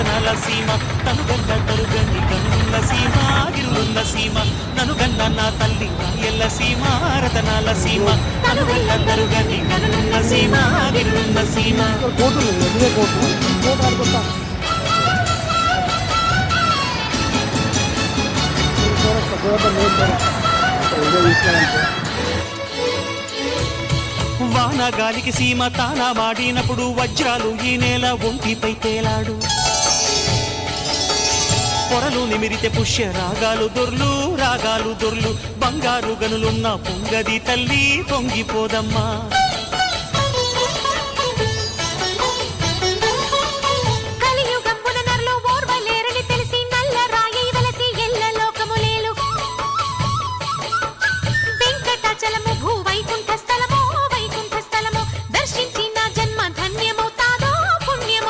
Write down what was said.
రతనాల సీమ తనుగన్న తరుగని కనున్న సీమ గిరులున్న సీమ ననుగన్న నా తల్లి ఎల్ల సీమ రతనాల సీమ తనుగన్న తరుగని కనున్న సీమ గిరులున్న సీమ వానగాలికి సీమ తానా మాడినప్పుడు వజ్రాలు ఈ నేల ఒంటిపై తేలాడు పొరలు నిమిరితే పుష్య రాగాలు దొర్లు బంగారు గనులున్న పొంగది తల్లి పొంగిపోదమ్మా